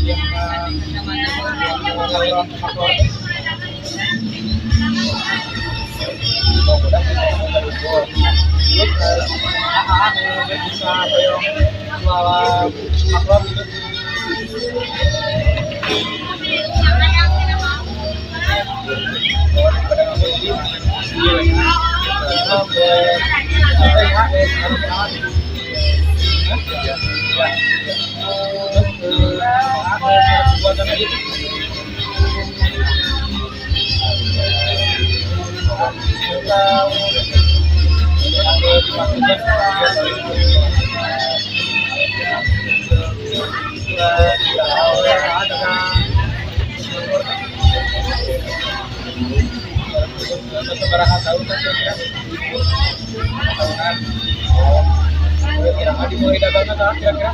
bisa boyong jual makhluk gitu. Berapa tahun kan kira-kira? Tahunan. Oh, kira-kira di mau didagangnya kan kira-kira?